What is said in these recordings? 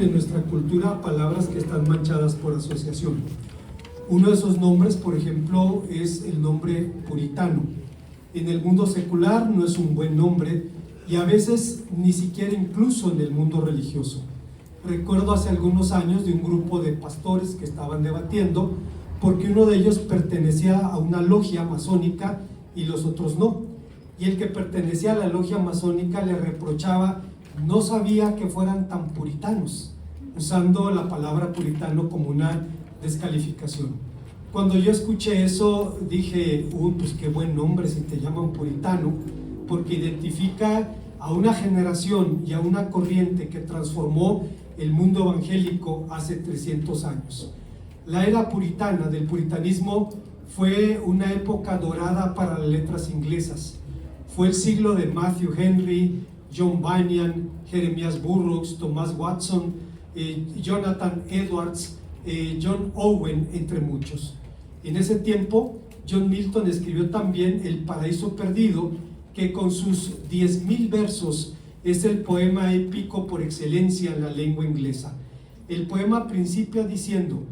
En nuestra cultura, palabras que están manchadas por asociación. Uno de esos nombres, por ejemplo, es el nombre puritano. En el mundo secular no es un buen nombre y a veces ni siquiera incluso en el mundo religioso. Recuerdo hace algunos años de un grupo de pastores que estaban debatiendo porque uno de ellos pertenecía a una logia masónica y los otros no. Y el que pertenecía a la logia masónica le reprochaba: no sabía que fueran tan puritanos, usando la palabra puritano como una descalificación. Cuando yo escuché eso dije, pues qué buen nombre si te llaman puritano, porque identifica a una generación y a una corriente que transformó el mundo evangélico hace 300 años. La era puritana del puritanismo fue una época dorada para las letras inglesas. Fue el siglo de Matthew Henry, John Bunyan, Jeremias Burroughs, Thomas Watson, Jonathan Edwards, John Owen, entre muchos. En ese tiempo, John Milton escribió también El Paraíso Perdido, que con sus 10,000 versos es el poema épico por excelencia en la lengua inglesa. El poema principia diciendo: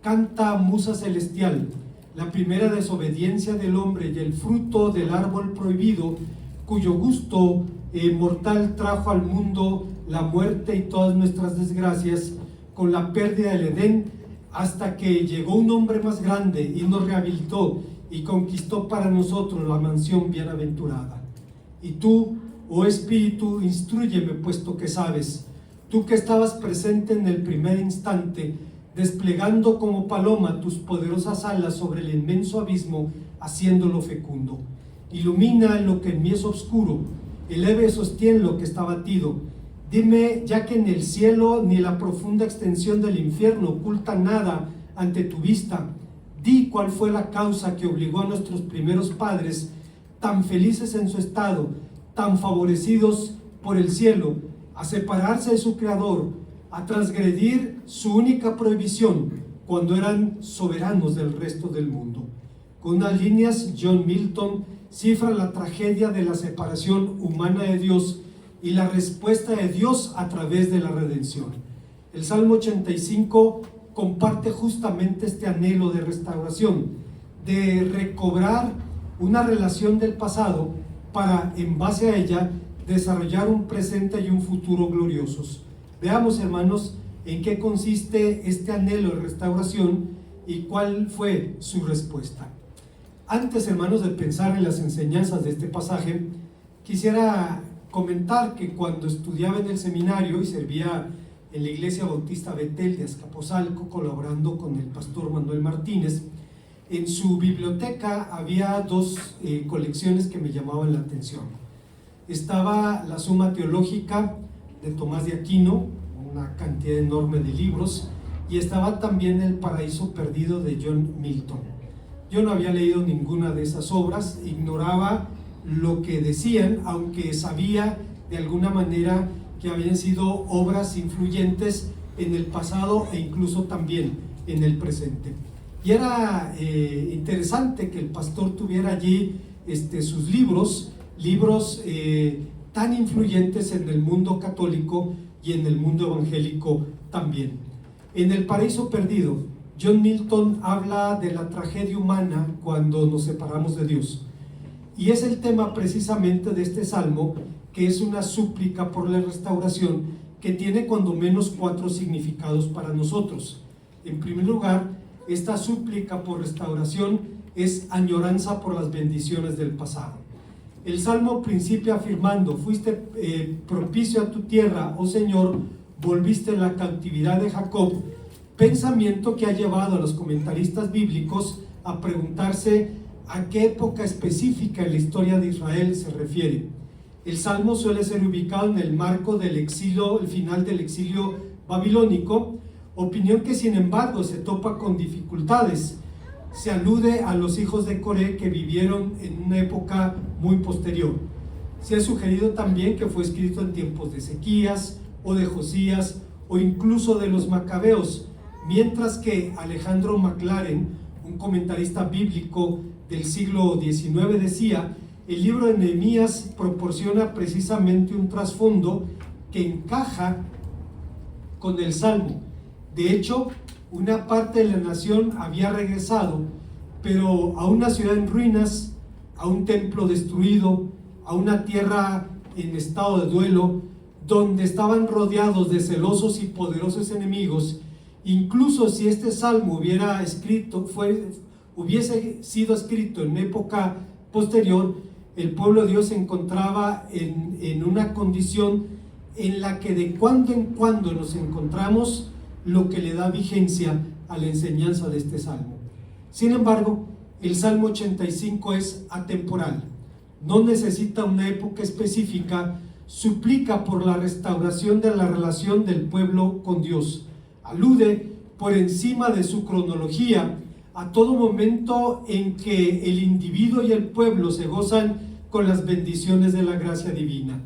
canta, musa celestial, la primera desobediencia del hombre y el fruto del árbol prohibido, cuyo gusto mortal trajo al mundo la muerte y todas nuestras desgracias, con la pérdida del Edén, hasta que llegó un hombre más grande y nos rehabilitó y conquistó para nosotros la mansión bienaventurada. Y tú, oh Espíritu, instrúyeme, puesto que sabes, tú que estabas presente en el primer instante, desplegando como paloma tus poderosas alas sobre el inmenso abismo, haciéndolo fecundo. Ilumina lo que en mí es oscuro, eleve y sostiene lo que está batido. Dime, ya que en el cielo ni la profunda extensión del infierno oculta nada ante tu vista, di cuál fue la causa que obligó a nuestros primeros padres, tan felices en su estado, tan favorecidos por el cielo, a separarse de su Creador, a transgredir su única prohibición cuando eran soberanos del resto del mundo. Con unas líneas, John Milton cifra la tragedia de la separación humana de Dios y la respuesta de Dios a través de la redención. El Salmo 85 comparte justamente este anhelo de restauración, de recobrar una relación del pasado para, en base a ella, desarrollar un presente y un futuro gloriosos. Veamos, hermanos, en qué consiste este anhelo de restauración y cuál fue su respuesta. Antes, hermanos, de pensar en las enseñanzas de este pasaje, quisiera comentar que cuando estudiaba en el seminario y servía en la Iglesia Bautista Betel de Azcapotzalco, colaborando con el pastor Manuel Martínez, en su biblioteca había dos colecciones que me llamaban la atención. Estaba la Suma Teológica de Tomás de Aquino, una cantidad enorme de libros, y estaba también El Paraíso Perdido de John Milton. Yo no había leído ninguna de esas obras, ignoraba lo que decían, aunque sabía de alguna manera que habían sido obras influyentes en el pasado e incluso también en el presente. Y era interesante que el pastor tuviera allí sus libros tan influyentes en el mundo católico y en el mundo evangélico también. En El Paraíso Perdido, John Milton habla de la tragedia humana cuando nos separamos de Dios. Y es el tema precisamente de este salmo, que es una súplica por la restauración que tiene cuando menos 4 significados para nosotros. En primer lugar, esta súplica por restauración es añoranza por las bendiciones del pasado. El salmo principia afirmando: fuiste propicio a tu tierra, oh Señor, volviste la cautividad de Jacob, pensamiento que ha llevado a los comentaristas bíblicos a preguntarse a qué época específica en la historia de Israel se refiere. El salmo suele ser ubicado en el marco del exilio, el final del exilio babilónico, opinión que sin embargo se topa con dificultades. Se alude a los hijos de Coré que vivieron en una época muy posterior. Se ha sugerido también que fue escrito en tiempos de Ezequías o de Josías o incluso de los Macabeos, mientras que Alejandro McLaren, un comentarista bíblico del siglo XIX, decía: el libro de Nehemías proporciona precisamente un trasfondo que encaja con el Salmo. De hecho, una parte de la nación había regresado, pero a una ciudad en ruinas, a un templo destruido, a una tierra en estado de duelo, donde estaban rodeados de celosos y poderosos enemigos. Incluso si este salmo hubiese sido escrito en época posterior, el pueblo de Dios se encontraba en una condición en la que de cuando en cuando nos encontramos, lo que le da vigencia a la enseñanza de este salmo. Sin embargo, el Salmo 85 es atemporal, no necesita una época específica, suplica por la restauración de la relación del pueblo con Dios, alude por encima de su cronología a todo momento en que el individuo y el pueblo se gozan con las bendiciones de la gracia divina.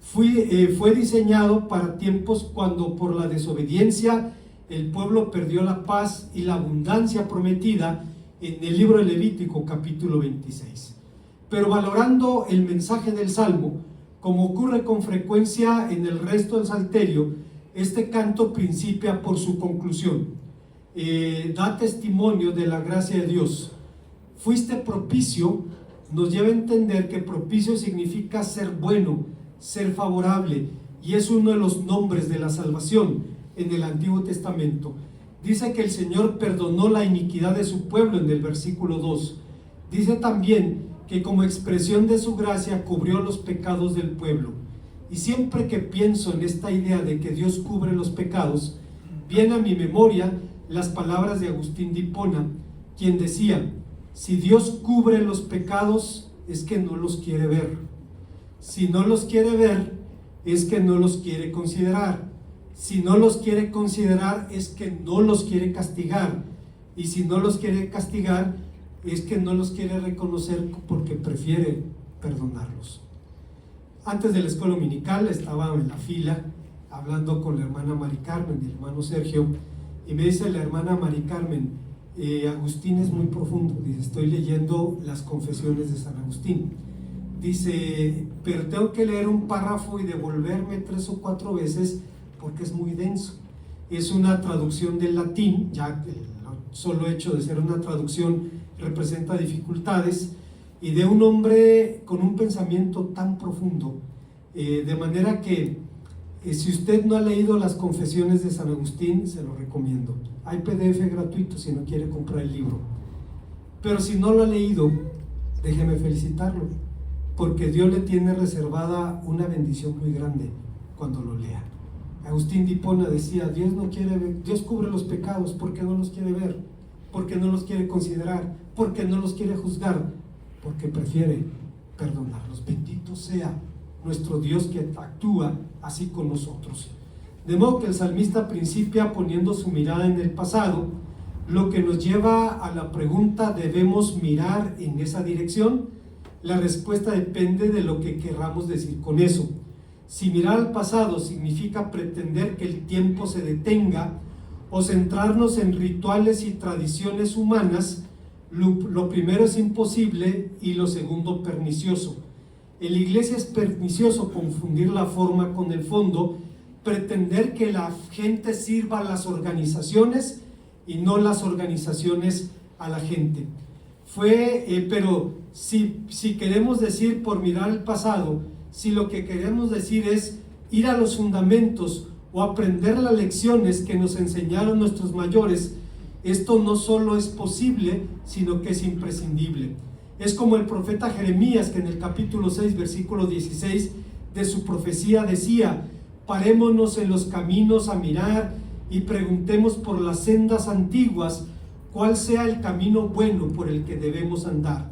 Fue diseñado para tiempos cuando por la desobediencia el pueblo perdió la paz y la abundancia prometida en el libro de Levítico capítulo 26. Pero valorando el mensaje del Salmo, como ocurre con frecuencia en el resto del Salterio, este canto principia por su conclusión. Da testimonio de la gracia de Dios. Fuiste propicio, nos lleva a entender que propicio significa ser bueno, ser favorable, y es uno de los nombres de la salvación en el Antiguo Testamento. Dice que el Señor perdonó la iniquidad de su pueblo en el versículo 2. Dice también que como expresión de su gracia cubrió los pecados del pueblo. Y siempre que pienso en esta idea de que Dios cubre los pecados, viene a mi memoria las palabras de Agustín de Hipona, quien decía: si Dios cubre los pecados, es que no los quiere ver. Si no los quiere ver, es que no los quiere considerar. Si no los quiere considerar, es que no los quiere castigar. Y si no los quiere castigar, es que no los quiere reconocer porque prefiere perdonarlos. Antes de la escuela dominical estaba en la fila hablando con la hermana Mari Carmen y el hermano Sergio, y me dice la hermana Mari Carmen: Agustín es muy profundo. Dice: estoy leyendo las confesiones de San Agustín. Dice: pero tengo que leer un párrafo y devolverme 3 o 4 veces porque es muy denso. Es una traducción del latín, ya el solo hecho de ser una traducción representa dificultades, y de un hombre con un pensamiento tan profundo, de manera que si usted no ha leído las confesiones de San Agustín, se lo recomiendo. Hay PDF gratuito si no quiere comprar el libro, pero si no lo ha leído, déjeme felicitarlo, porque Dios le tiene reservada una bendición muy grande cuando lo lea. Agustín de Hipona decía: Dios no quiere ver, Dios cubre los pecados porque no los quiere ver, porque no los quiere considerar, porque no los quiere juzgar, porque prefiere perdonarlos. Bendito sea nuestro Dios que actúa así con nosotros. De modo que el salmista principia poniendo su mirada en el pasado, lo que nos lleva a la pregunta: ¿debemos mirar en esa dirección? La respuesta depende de lo que querramos decir con eso. Si mirar al pasado significa pretender que el tiempo se detenga o centrarnos en rituales y tradiciones humanas, lo primero es imposible y lo segundo pernicioso. En la iglesia es pernicioso confundir la forma con el fondo, pretender que la gente sirva a las organizaciones y no las organizaciones a la gente. Pero si queremos decir por mirar el pasado, si lo que queremos decir es ir a los fundamentos o aprender las lecciones que nos enseñaron nuestros mayores, esto no solo es posible, sino que es imprescindible. Es como el profeta Jeremías, que en el capítulo 6, versículo 16 de su profecía decía: parémonos en los caminos a mirar y preguntemos por las sendas antiguas cuál sea el camino bueno por el que debemos andar.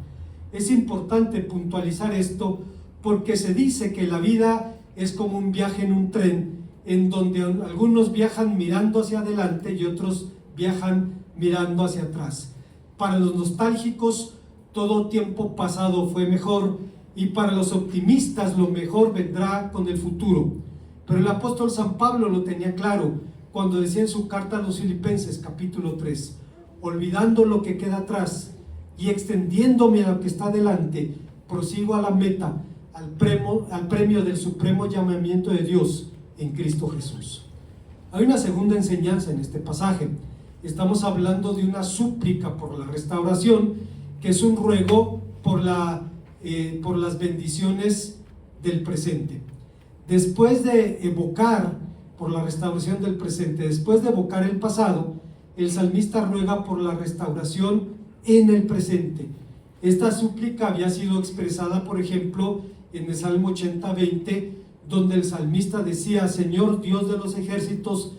Es importante puntualizar esto porque se dice que la vida es como un viaje en un tren, en donde algunos viajan mirando hacia adelante y otros viajan mirando hacia atrás. Para los nostálgicos, todo tiempo pasado fue mejor, y para los optimistas, lo mejor vendrá con el futuro. Pero el apóstol San Pablo lo tenía claro cuando decía en su carta a los Filipenses, capítulo 3: olvidando lo que queda atrás y extendiéndome a lo que está delante, prosigo a la meta, al premio del supremo llamamiento de Dios en Cristo Jesús. Hay una segunda enseñanza en este pasaje. Estamos hablando de una súplica por la restauración, que es un ruego por las bendiciones del presente. Después de evocar por la restauración del presente, después de evocar el pasado, el salmista ruega por la restauración en el presente. Esta súplica había sido expresada, por ejemplo, en el Salmo 80:20, donde el salmista decía: Señor Dios de los ejércitos,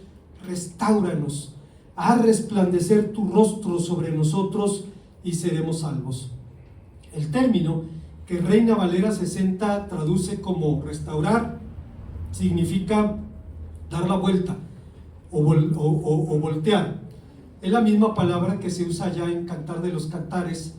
restáuranos, haz resplandecer tu rostro sobre nosotros y seremos salvos. El término que Reina Valera 60 traduce como restaurar significa dar la vuelta o voltear. Es la misma palabra que se usa ya en Cantar de los Cantares,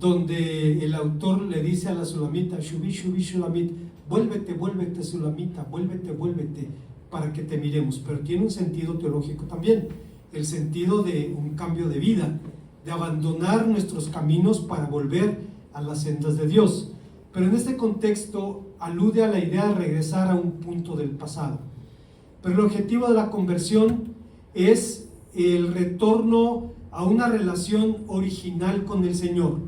donde el autor le dice a la sulamita: Shubi, Shubi, Shulamit, vuélvete, vuélvete, sulamita, vuélvete, vuélvete, para que te miremos. Pero tiene un sentido teológico también, el sentido de un cambio de vida, de abandonar nuestros caminos para volver a las sendas de Dios. Pero en este contexto alude a la idea de regresar a un punto del pasado. Pero el objetivo de la conversión es el retorno a una relación original con el Señor.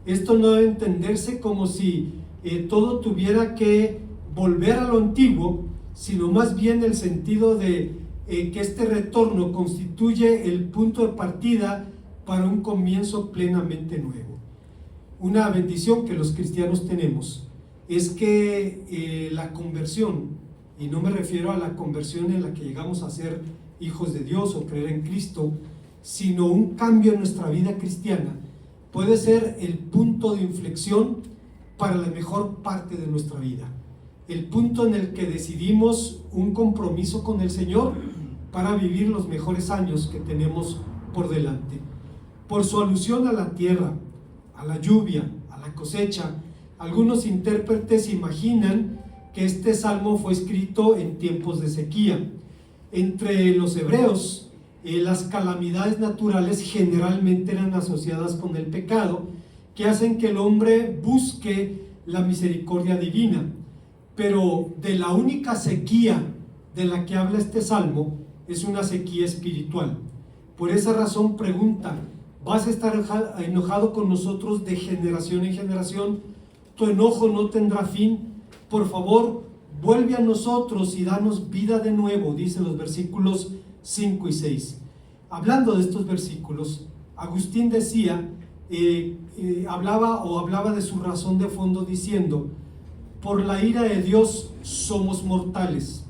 Esto no debe entenderse como si todo tuviera que volver a lo antiguo, sino más bien el sentido de que este retorno constituye el punto de partida para un comienzo plenamente nuevo. Una bendición que los cristianos tenemos es que la conversión, y no me refiero a la conversión en la que llegamos a ser hijos de Dios o creer en Cristo, sino un cambio en nuestra vida cristiana, puede ser el punto de inflexión para la mejor parte de nuestra vida, el punto en el que decidimos un compromiso con el Señor para vivir los mejores años que tenemos por delante. Por su alusión a la tierra, a la lluvia, a la cosecha, algunos intérpretes imaginan que este salmo fue escrito en tiempos de sequía. Entre los hebreos, las calamidades naturales generalmente eran asociadas con el pecado, que hacen que el hombre busque la misericordia divina. Pero de la única sequía de la que habla este salmo es una sequía espiritual. Por esa razón pregunta: ¿vas a estar enojado con nosotros de generación en generación? ¿Tu enojo no tendrá fin? Por favor, vuelve a nosotros y danos vida de nuevo, dice los versículos 5 y 6. Hablando de estos versículos, Agustín decía, hablaba de su razón de fondo diciendo: por la ira de Dios somos mortales,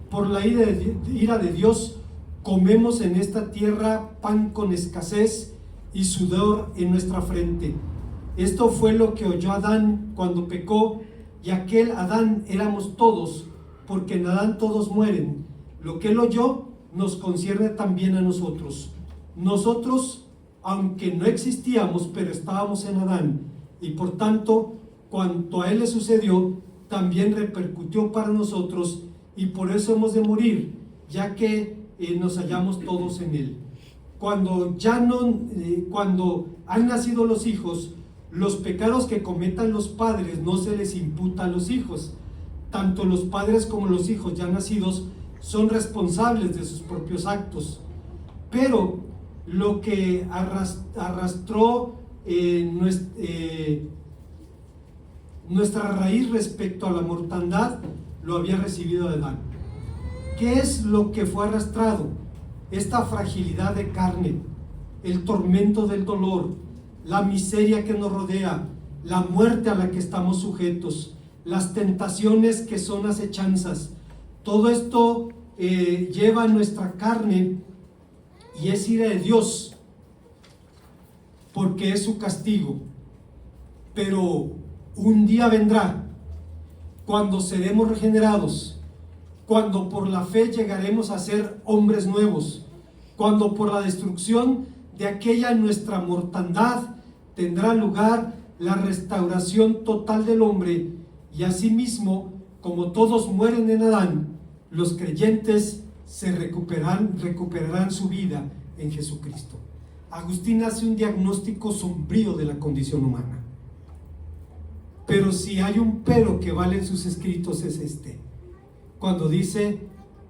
por la ira de Dios comemos en esta tierra pan con escasez y sudor en nuestra frente. Esto fue lo que oyó Adán cuando pecó, y aquel Adán éramos todos, porque en Adán todos mueren. Lo que él oyó nos concierne también a nosotros. Nosotros, aunque no existíamos, pero estábamos en Adán, y por tanto, cuanto a él le sucedió, también repercutió para nosotros, y por eso hemos de morir, ya que nos hallamos todos en él. Cuando han nacido los hijos, los pecados que cometan los padres no se les imputa a los hijos. Tanto los padres como los hijos ya nacidos son responsables de sus propios actos. Pero lo que arrastró nuestra raíz respecto a la mortandad lo había recibido de Adán. ¿Qué es lo que fue arrastrado? Esta fragilidad de carne, el tormento del dolor, la miseria que nos rodea, la muerte a la que estamos sujetos, las tentaciones que son acechanzas. Todo esto lleva a nuestra carne y es ira de Dios, porque es su castigo. Pero un día vendrá cuando seremos regenerados, cuando por la fe llegaremos a ser hombres nuevos, cuando por la destrucción de aquella nuestra mortandad tendrá lugar la restauración total del hombre, y asimismo, como todos mueren en Adán, los creyentes recuperarán su vida en Jesucristo. Agustín hace un diagnóstico sombrío de la condición humana. Pero si hay un pero que vale en sus escritos es este, cuando dice: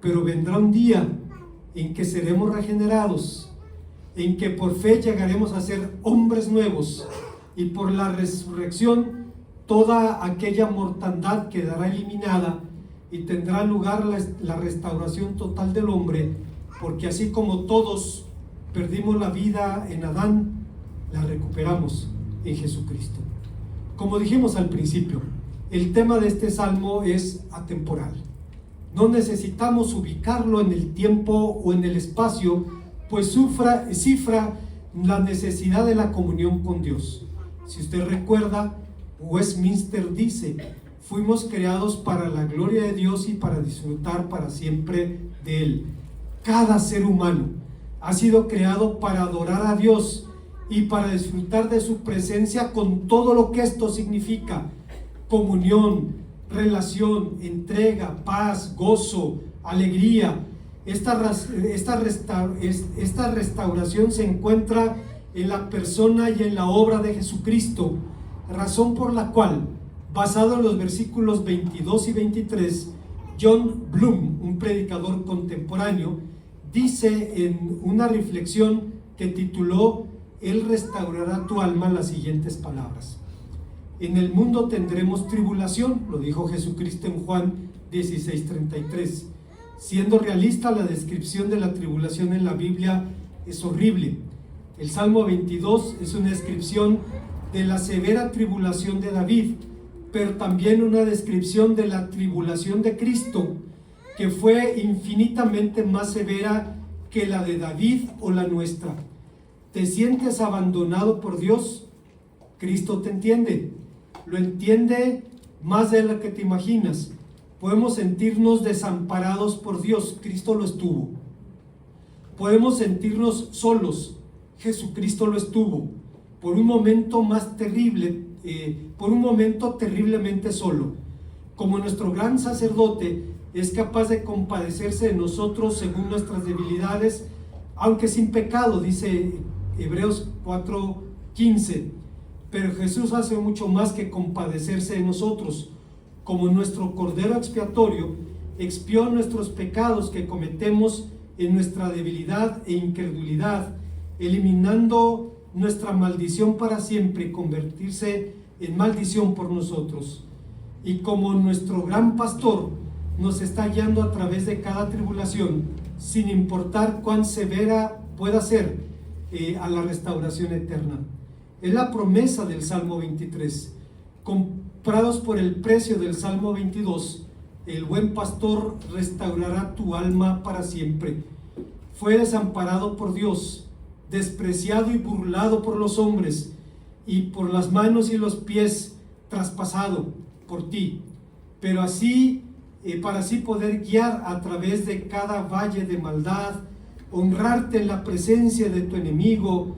pero vendrá un día en que seremos regenerados, en que por fe llegaremos a ser hombres nuevos, y por la resurrección toda aquella mortandad quedará eliminada y tendrá lugar la restauración total del hombre, porque así como todos perdimos la vida en Adán, la recuperamos en Jesucristo. Como dijimos al principio, el tema de este salmo es atemporal. No necesitamos ubicarlo en el tiempo o en el espacio, pues cifra la necesidad de la comunión con Dios. Si usted recuerda, Westminster dice: fuimos creados para la gloria de Dios y para disfrutar para siempre de Él. Cada ser humano ha sido creado para adorar a Dios y para disfrutar de su presencia con todo lo que esto significa: comunión, relación, entrega, paz, gozo, alegría. Esta restauración se encuentra en la persona y en la obra de Jesucristo, razón por la cual, basado en los versículos 22 y 23, John Bloom, un predicador contemporáneo, dice en una reflexión que tituló Él restaurará tu alma, las siguientes palabras: en el mundo tendremos tribulación, lo dijo Jesucristo en Juan 16:33. Siendo realista, la descripción de la tribulación en la Biblia es horrible. El Salmo 22 es una descripción de la severa tribulación de David, pero también una descripción de la tribulación de Cristo, que fue infinitamente más severa que la de David o la nuestra. ¿Te sientes abandonado por Dios? Cristo te entiende, lo entiende más de lo que te imaginas. Podemos sentirnos desamparados por Dios, Cristo lo estuvo. Podemos sentirnos solos, Jesucristo lo estuvo. Por un momento más terrible, por un momento terriblemente solo. Como nuestro gran sacerdote es capaz de compadecerse de nosotros según nuestras debilidades, aunque sin pecado, dice Hebreos 4:15. Pero Jesús hace mucho más que compadecerse de nosotros. Como nuestro cordero expiatorio, expió nuestros pecados que cometemos en nuestra debilidad e incredulidad, eliminando nuestra maldición para siempre y convertirse en maldición por nosotros. Y como nuestro gran pastor nos está guiando a través de cada tribulación, sin importar cuán severa pueda ser, a la restauración eterna. Es la promesa del Salmo 23. Comprados por el precio del Salmo 22, el buen pastor restaurará tu alma para siempre. Fue desamparado por Dios, despreciado y burlado por los hombres, y por las manos y los pies traspasado por ti, pero así, para así poder guiar a través de cada valle de maldad, honrarte en la presencia de tu enemigo,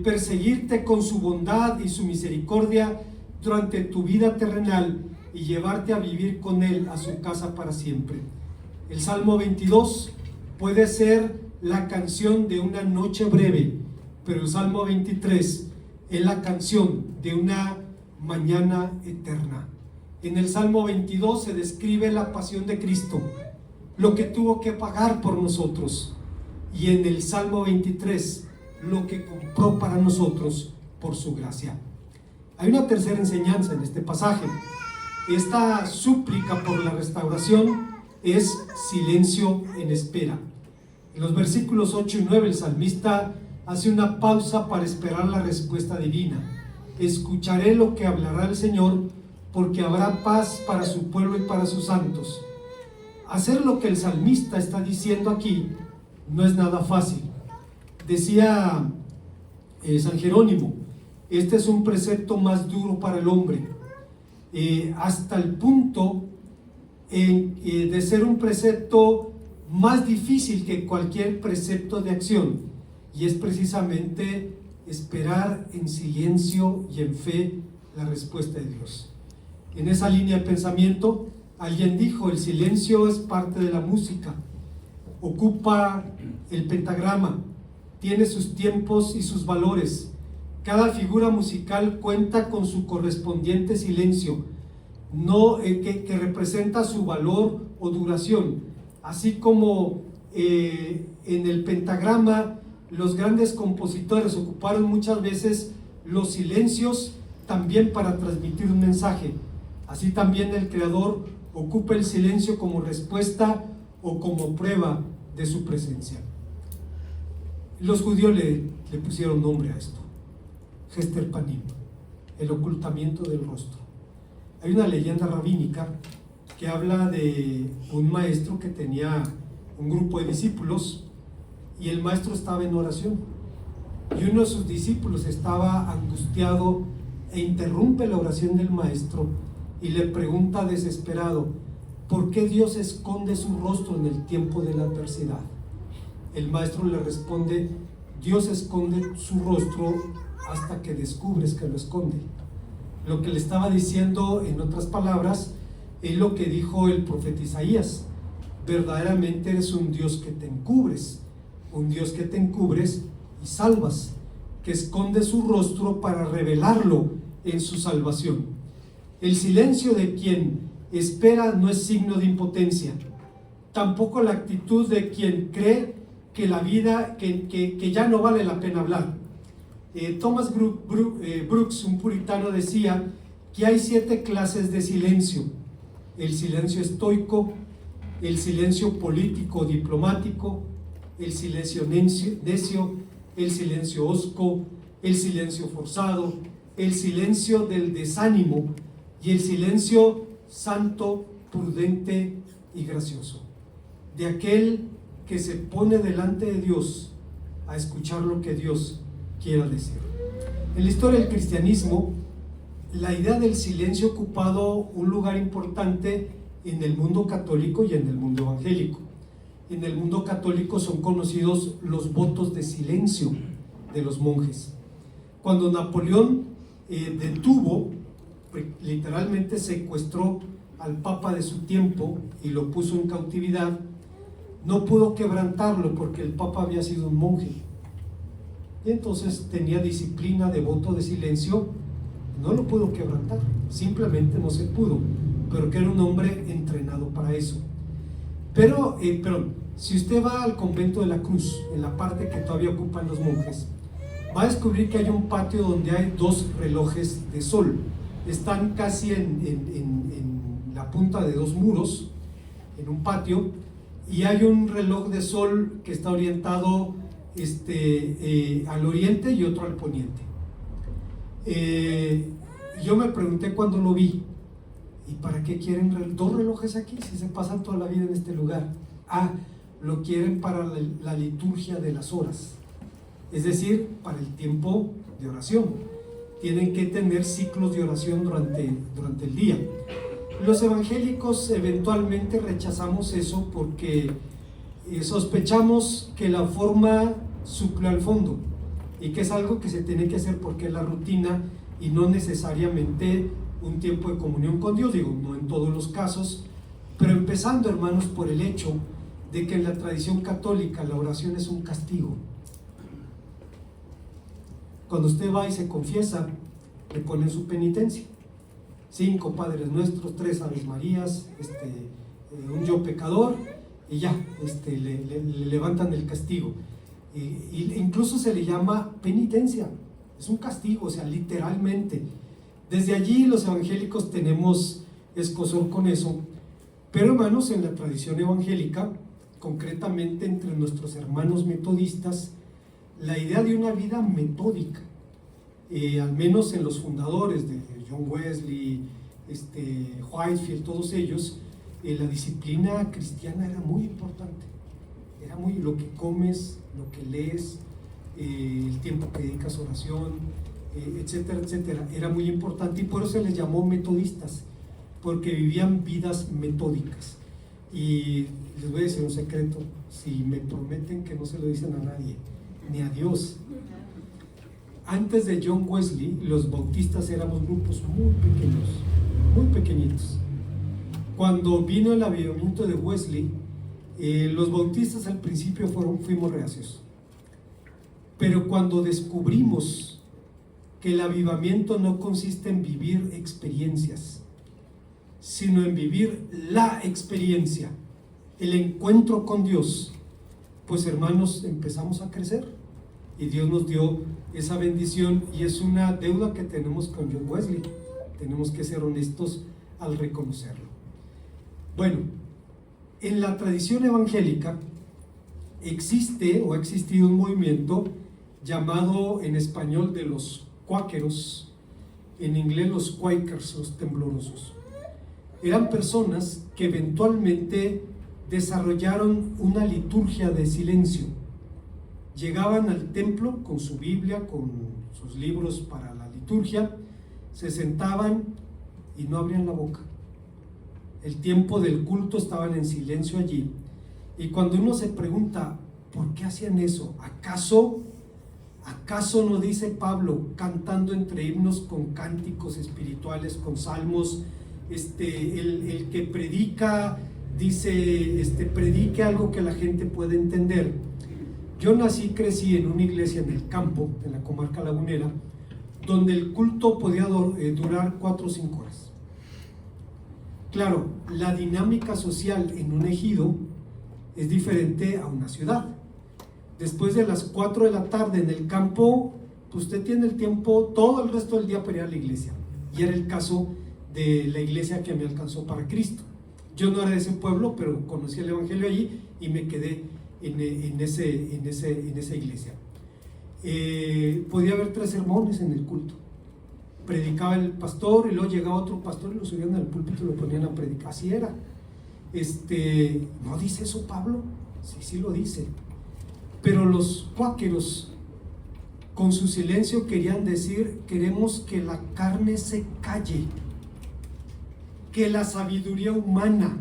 perseguirte con su bondad y su misericordia durante tu vida terrenal y llevarte a vivir con Él a su casa para siempre. El Salmo 22 puede ser la canción de una noche breve, pero el Salmo 23 es la canción de una mañana eterna. En el Salmo 22 se describe la pasión de Cristo, lo que tuvo que pagar por nosotros, y en el Salmo 23 lo que compró para nosotros por su gracia. Hay una tercera enseñanza en este pasaje. Esta súplica por la restauración es silencio en espera. En los versículos 8 y 9 el salmista hace una pausa para esperar la respuesta divina. Escucharé lo que hablará el Señor, porque habrá paz para su pueblo y para sus santos. Hacer lo que el salmista está diciendo aquí no es nada fácil. Decía San Jerónimo, este es un precepto más duro para el hombre, hasta el punto de ser un precepto más difícil que cualquier precepto de acción, y es precisamente esperar en silencio y en fe la respuesta de Dios. En esa línea de pensamiento, alguien dijo: el silencio es parte de la música, ocupa el pentagrama, tiene sus tiempos y sus valores. Cada figura musical cuenta con su correspondiente silencio, que representa su valor o duración. Así como en el pentagrama los grandes compositores ocuparon muchas veces los silencios también para transmitir un mensaje, así también el Creador ocupa el silencio como respuesta o como prueba de su presencia. Los judíos le pusieron nombre a esto, Hester Panim, el ocultamiento del rostro. Hay una leyenda rabínica que habla de un maestro que tenía un grupo de discípulos y el maestro estaba en oración y uno de sus discípulos estaba angustiado e interrumpe la oración del maestro y le pregunta desesperado: ¿por qué Dios esconde su rostro en el tiempo de la adversidad? El maestro le responde: Dios esconde su rostro hasta que descubres que lo esconde. Lo que le estaba diciendo, en otras palabras, es lo que dijo el profeta Isaías: verdaderamente eres un Dios que te encubres, un Dios que te encubres y salvas, que esconde su rostro para revelarlo en su salvación. El silencio de quien espera no es signo de impotencia, tampoco la actitud de quien cree que la vida, que ya no vale la pena hablar. Thomas Brooks, un puritano, decía que hay 7 clases de silencio: el silencio estoico, el silencio político diplomático, el silencio necio, el silencio hosco, el silencio forzado, el silencio del desánimo y el silencio santo, prudente y gracioso, de aquel que se pone delante de Dios a escuchar lo que Dios quiera decir. En la historia del cristianismo, la idea del silencio ha ocupado un lugar importante en el mundo católico y en el mundo evangélico. En el mundo católico son conocidos los votos de silencio de los monjes. Cuando Napoleón detuvo, literalmente secuestró al papa de su tiempo y lo puso en cautividad, no pudo quebrantarlo porque el papa había sido un monje y entonces tenía disciplina de voto de silencio. No lo pudo quebrantar, simplemente no se pudo, pero que era un hombre entrenado para eso. Pero si usted va al convento de la Cruz, en la parte que todavía ocupan los monjes, va a descubrir que hay un patio donde hay 2 relojes de sol. Están casi en la punta de 2 muros, en un patio, y hay un reloj de sol que está orientado al oriente y otro al poniente. Yo me pregunté cuando lo vi: ¿y para qué quieren 2 relojes aquí si se pasan toda la vida en este lugar? Lo quieren para la liturgia de las horas, es decir, para el tiempo de oración. Tienen que tener ciclos de oración durante el día. Los evangélicos eventualmente rechazamos eso porque sospechamos que la forma suple al fondo y que es algo que se tiene que hacer porque es la rutina y no necesariamente un tiempo de comunión con Dios. Digo, no en todos los casos, pero empezando, hermanos, por el hecho de que en la tradición católica la oración es un castigo. Cuando usted va y se confiesa, le ponen su penitencia: 5 Padres Nuestros, 3 Aves Marías, un yo pecador, y ya, le levantan el castigo. Incluso se le llama penitencia, es un castigo, o sea, literalmente. Desde allí los evangélicos tenemos escozor con eso, pero hermanos, en la tradición evangélica, concretamente entre nuestros hermanos metodistas, la idea de una vida metódica, al menos en los fundadores de John Wesley, Whitefield, todos ellos, la disciplina cristiana era muy importante. Era muy lo que comes, lo que lees, el tiempo que dedicas a oración, etcétera, etcétera. Era muy importante y por eso se les llamó metodistas, porque vivían vidas metódicas. Y les voy a decir un secreto: si me prometen que no se lo dicen a nadie, ni a Dios. Antes de John Wesley, los bautistas éramos grupos muy pequeños, muy pequeñitos. Cuando vino el avivamiento de Wesley, los bautistas al principio fuimos reacios. Pero cuando descubrimos que el avivamiento no consiste en vivir experiencias, sino en vivir la experiencia, el encuentro con Dios, pues hermanos, empezamos a crecer y Dios nos dio esa bendición, y es una deuda que tenemos con John Wesley. Tenemos que ser honestos al reconocerlo. Bueno, en la tradición evangélica existe o ha existido un movimiento llamado en español de los cuáqueros, en inglés los Quakers, los temblorosos. Eran personas que eventualmente desarrollaron una liturgia de silencio. Llegaban al templo con su Biblia, con sus libros para la liturgia, se sentaban y no abrían la boca. El tiempo del culto estaban en silencio allí. Y cuando uno se pregunta, ¿por qué hacían eso? ¿Acaso no dice Pablo, cantando entre himnos con cánticos espirituales, con salmos, el que predica, dice, predique algo que la gente pueda entender? Yo crecí en una iglesia en el campo, en la comarca lagunera, donde el culto podía durar 4 o 5 horas. Claro, la dinámica social en un ejido es diferente a una ciudad. Después de las 4 de la tarde en el campo, usted tiene el tiempo todo el resto del día para ir a la iglesia. Y era el caso de la iglesia que me alcanzó para Cristo. Yo no era de ese pueblo, pero conocí el evangelio allí y me quedé en esa iglesia. Podía haber 3 sermones en el culto. Predicaba el pastor y luego llegaba otro pastor y lo subían al púlpito y lo ponían a predicar. Así era. ¿No dice eso Pablo? Sí lo dice. Pero los cuáqueros, con su silencio, querían decir: queremos que la carne se calle, que la sabiduría humana,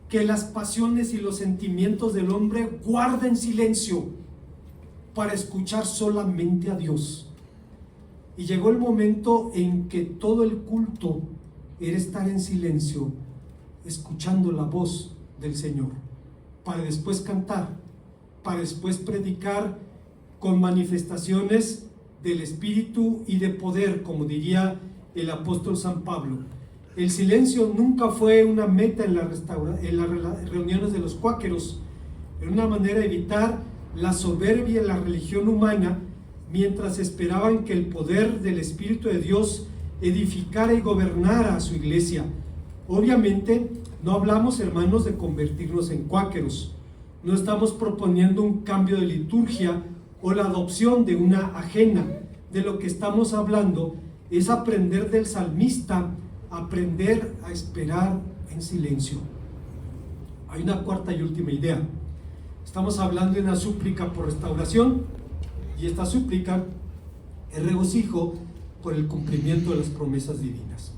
que las pasiones y los sentimientos del hombre guarden silencio para escuchar solamente a Dios. Y llegó el momento en que todo el culto era estar en silencio, escuchando la voz del Señor, para después cantar, para después predicar con manifestaciones del Espíritu y de poder, como diría el apóstol San Pablo. El silencio nunca fue una meta en las reuniones de los cuáqueros. Era una manera de evitar la soberbia en la religión humana, mientras esperaban que el poder del Espíritu de Dios edificara y gobernara a su iglesia. Obviamente no hablamos, hermanos, de convertirnos en cuáqueros. No estamos proponiendo un cambio de liturgia o la adopción de una ajena. De lo que estamos hablando es aprender del salmista, aprender a esperar en silencio. Hay una cuarta y última idea. Estamos hablando de una súplica por restauración, y esta súplica es regocijo por el cumplimiento de las promesas divinas.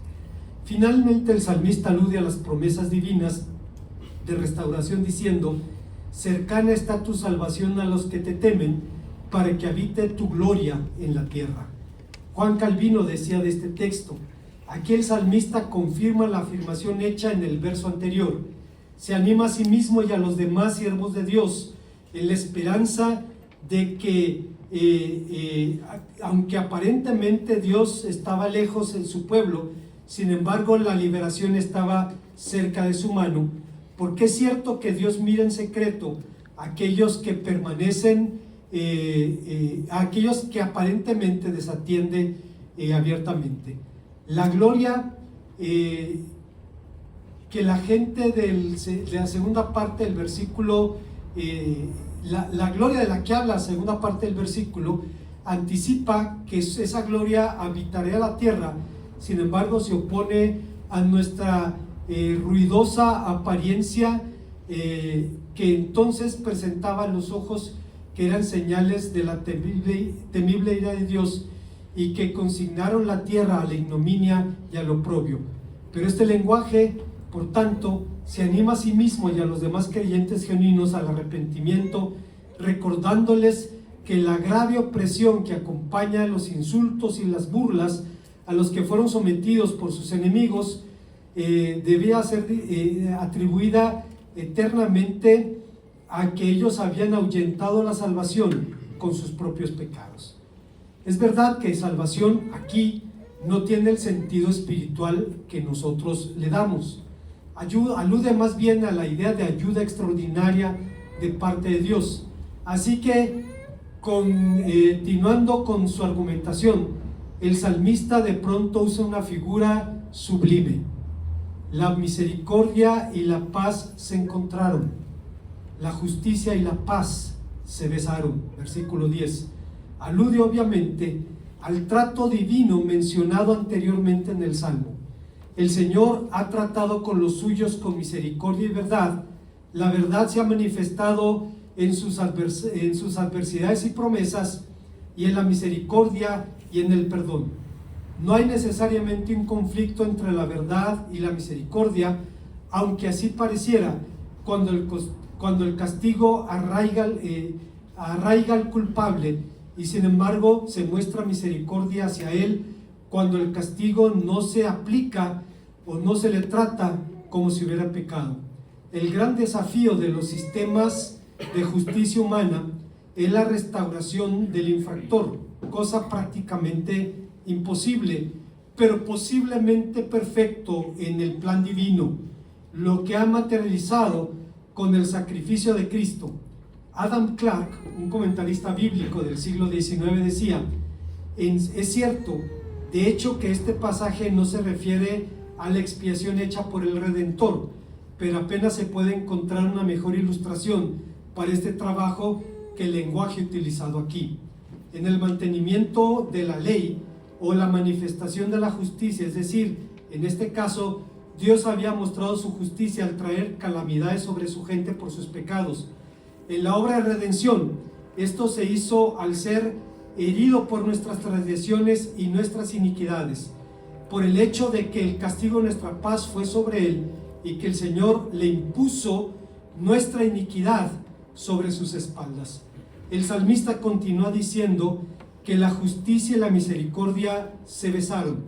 Finalmente, el salmista alude a las promesas divinas de restauración diciendo: cercana está tu salvación a los que te temen, para que habite tu gloria en la tierra. Juan Calvino decía de este texto: aquí el salmista confirma la afirmación hecha en el verso anterior. Se anima a sí mismo y a los demás siervos de Dios en la esperanza de que aunque aparentemente Dios estaba lejos en su pueblo, sin embargo la liberación estaba cerca de su mano, porque es cierto que Dios mira en secreto a aquellos que permanecen, a aquellos que aparentemente desatiende abiertamente. La gloria que la gente de la segunda parte del versículo, la gloria de la que habla la segunda parte del versículo, anticipa que esa gloria habitaría la tierra. Sin embargo, se opone a nuestra ruidosa apariencia que entonces presentaba en los ojos, que eran señales de la temible ira de Dios, y que consignaron la tierra a la ignominia y al oprobio. Pero este lenguaje, por tanto, se anima a sí mismo y a los demás creyentes genuinos al arrepentimiento, recordándoles que la grave opresión que acompaña a los insultos y las burlas a los que fueron sometidos por sus enemigos debía ser atribuida eternamente a que ellos habían ahuyentado la salvación con sus propios pecados. Es verdad que salvación aquí no tiene el sentido espiritual que nosotros le damos. alude más bien a la idea de ayuda extraordinaria de parte de Dios. Así que, continuando con su argumentación, el salmista de pronto usa una figura sublime. La misericordia y la paz se encontraron, la justicia y la paz se besaron. Versículo 10. Alude obviamente al trato divino mencionado anteriormente en el Salmo. El Señor ha tratado con los suyos con misericordia y verdad. La verdad se ha manifestado en sus adversidades y promesas, y en la misericordia y en el perdón. No hay necesariamente un conflicto entre la verdad y la misericordia, aunque así pareciera cuando el castigo arraiga al culpable, y sin embargo se muestra misericordia hacia él cuando el castigo no se aplica o no se le trata como si hubiera pecado. El gran desafío de los sistemas de justicia humana es la restauración del infractor, cosa prácticamente imposible, pero posiblemente perfecto en el plan divino, lo que ha materializado con el sacrificio de Cristo. Adam Clarke, un comentarista bíblico del siglo XIX, decía: es cierto, de hecho, que este pasaje no se refiere a la expiación hecha por el Redentor, pero apenas se puede encontrar una mejor ilustración para este trabajo que el lenguaje utilizado aquí. En el mantenimiento de la ley o la manifestación de la justicia, es decir, en este caso, Dios había mostrado su justicia al traer calamidades sobre su gente por sus pecados. En la obra de redención, esto se hizo al ser herido por nuestras transgresiones y nuestras iniquidades, por el hecho de que el castigo de nuestra paz fue sobre él y que el Señor le impuso nuestra iniquidad sobre sus espaldas. El salmista continúa diciendo que la justicia y la misericordia se besaron.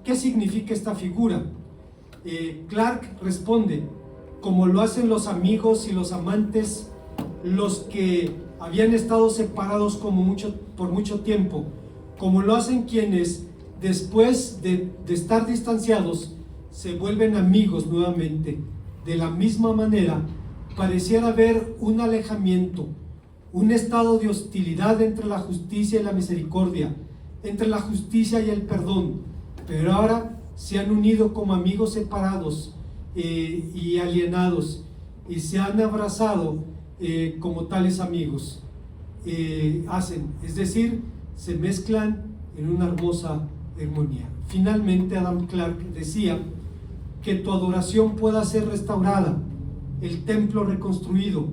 ¿Qué significa esta figura? Clarke responde: como lo hacen los amigos y los amantes, los que habían estado separados por mucho tiempo, como lo hacen quienes después de estar distanciados se vuelven amigos nuevamente. De la misma manera, pareciera haber un alejamiento, un estado de hostilidad entre la justicia y la misericordia, entre la justicia y el perdón, pero ahora se han unido como amigos separados y alienados, y se han abrazado como tales amigos es decir, se mezclan en una hermosa armonía. Finalmente, Adam Clarke decía: que tu adoración pueda ser restaurada, el templo reconstruido,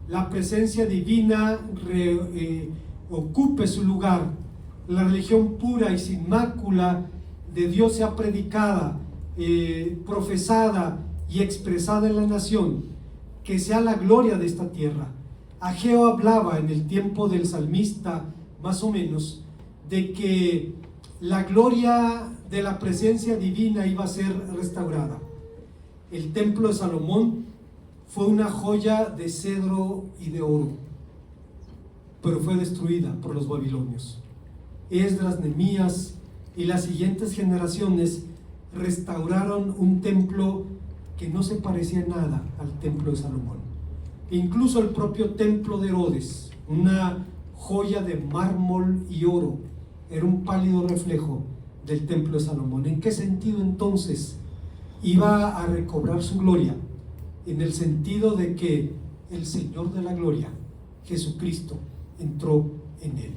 la presencia divina ocupe su lugar, la religión pura y sin mácula de Dios sea predicada, profesada y expresada en la nación, que sea la gloria de esta tierra. Ageo hablaba en el tiempo del salmista, más o menos, de que la gloria de la presencia divina iba a ser restaurada. El templo de Salomón fue una joya de cedro y de oro, pero fue destruida por los babilonios. Esdras, Nehemías y las siguientes generaciones restauraron un templo que no se parecía nada al templo de Salomón. Incluso el propio templo de Herodes, una joya de mármol y oro, era un pálido reflejo del templo de Salomón. ¿En qué sentido entonces iba a recobrar su gloria? En el sentido de que el Señor de la gloria, Jesucristo, entró en él.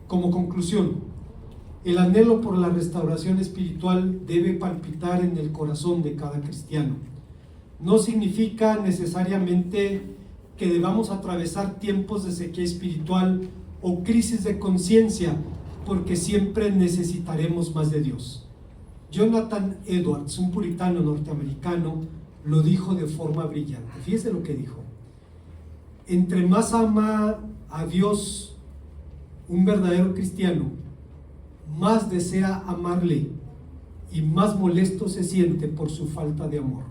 Como conclusión, el anhelo por la restauración espiritual debe palpitar en el corazón de cada cristiano. No significa necesariamente que debamos atravesar tiempos de sequía espiritual o crisis de conciencia, porque siempre necesitaremos más de Dios. Jonathan Edwards, un puritano norteamericano, lo dijo de forma brillante. Fíjese lo que dijo: entre más ama a Dios un verdadero cristiano, más desea amarle y más molesto se siente por su falta de amor.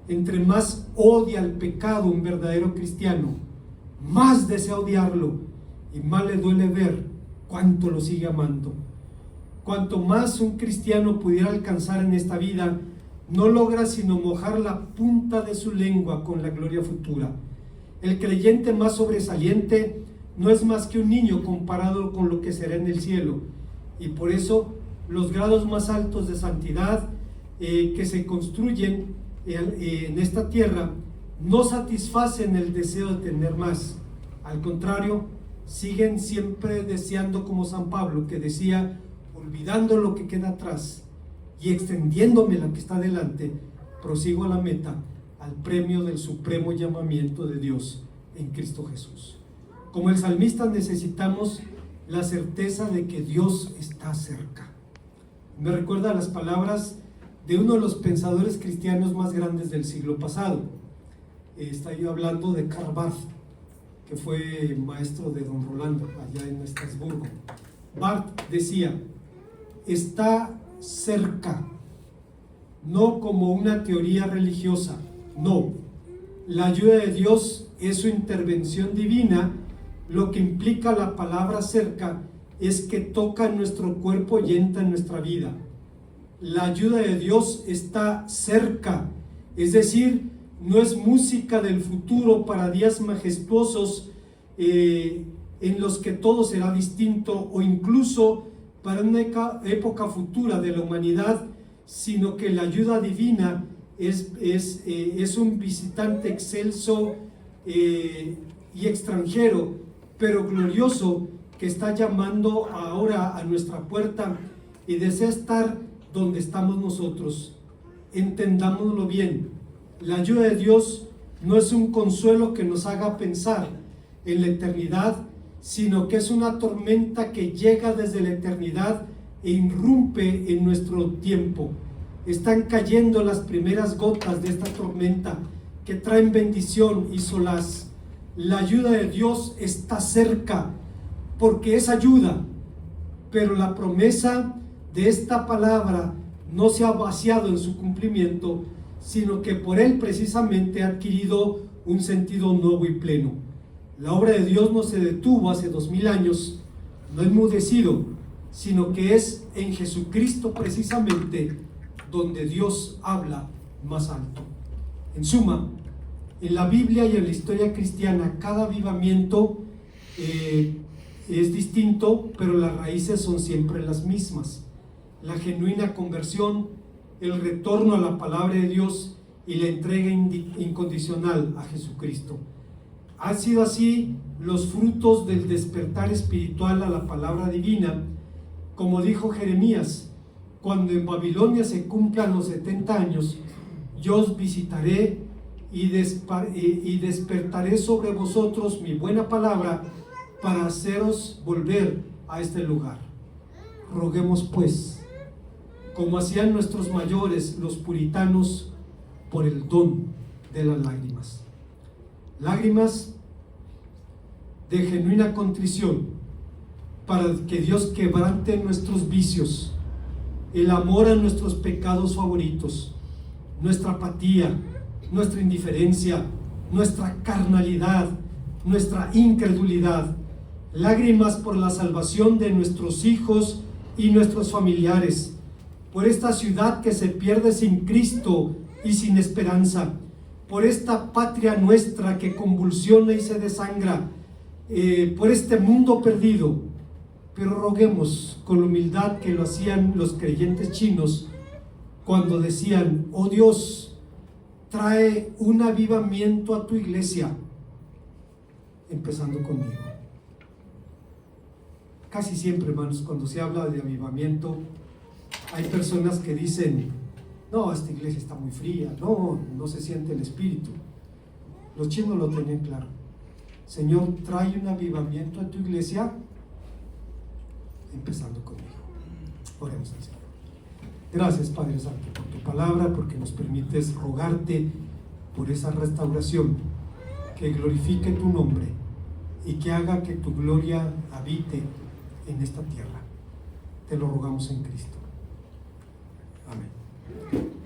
Entre más odia al pecado un verdadero cristiano, más desea odiarlo y más le duele ver cuánto lo sigue amando. Cuanto más un cristiano pudiera alcanzar en esta vida, no logra sino mojar la punta de su lengua con la gloria futura. El creyente más sobresaliente no es más que un niño comparado con lo que será en el cielo, y por eso los grados más altos de santidad que se construyen en esta tierra no satisfacen el deseo de tener más. Al contrario, siguen siempre deseando, como San Pablo, que decía: olvidando lo que queda atrás y extendiéndome la que está delante, prosigo a la meta, al premio del supremo llamamiento de Dios en Cristo Jesús. Como el salmista, necesitamos la certeza de que Dios está cerca. Me recuerda las palabras de uno de los pensadores cristianos más grandes del siglo pasado. Está yo hablando de Karl Barth, que fue maestro de don Rolando allá en Estrasburgo. Barth decía: está cerca, no como una teoría religiosa, no. La ayuda de Dios es su intervención divina. Lo que implica la palabra cerca es que toca nuestro cuerpo y entra en nuestra vida. La ayuda de Dios está cerca, es decir, no es música del futuro para días majestuosos en los que todo será distinto, o incluso para una época futura de la humanidad, sino que la ayuda divina es un visitante excelso y extranjero, pero glorioso, que está llamando ahora a nuestra puerta y desea estar donde estamos nosotros. Entendámoslo bien: la ayuda de Dios no es un consuelo que nos haga pensar en la eternidad, sino que es una tormenta que llega desde la eternidad e irrumpe en nuestro tiempo. Están cayendo las primeras gotas de esta tormenta que traen bendición y solaz. La ayuda de Dios está cerca, porque es ayuda, pero la promesa de esta palabra no se ha vaciado en su cumplimiento, sino que por él precisamente ha adquirido un sentido nuevo y pleno. La obra de Dios no se detuvo hace 2000 años, no ha enmudecido, sino que es en Jesucristo precisamente donde Dios habla más alto. En suma, en la Biblia y en la historia cristiana, cada avivamiento es distinto, pero las raíces son siempre las mismas: la genuina conversión, el retorno a la palabra de Dios y la entrega incondicional a Jesucristo. Han sido así los frutos del despertar espiritual a la palabra divina, como dijo Jeremías: cuando en Babilonia se cumplan los 70 años, yo os visitaré y despertaré sobre vosotros mi buena palabra para haceros volver a este lugar. Roguemos pues, como hacían nuestros mayores, los puritanos, por el don de las lágrimas. Lágrimas de genuina contrición, para que Dios quebrante nuestros vicios, el amor a nuestros pecados favoritos, nuestra apatía, nuestra indiferencia, nuestra carnalidad, nuestra incredulidad. Lágrimas por la salvación de nuestros hijos y nuestros familiares, por esta ciudad que se pierde sin Cristo y sin esperanza, por esta patria nuestra que convulsiona y se desangra, por este mundo perdido. Pero roguemos con la humildad que lo hacían los creyentes chinos cuando decían: oh Dios, trae un avivamiento a tu iglesia, empezando conmigo. Casi siempre, hermanos, cuando se habla de avivamiento, hay personas que dicen: no, esta iglesia está muy fría, no se siente el espíritu. Los chinos lo tenían claro: Señor, trae un avivamiento a tu iglesia, empezando conmigo. Oremos al Señor. Gracias, Padre Santo, por tu palabra, porque nos permites rogarte por esa restauración que glorifique tu nombre y que haga que tu gloria habite en esta tierra. Te lo rogamos en Cristo. Amén.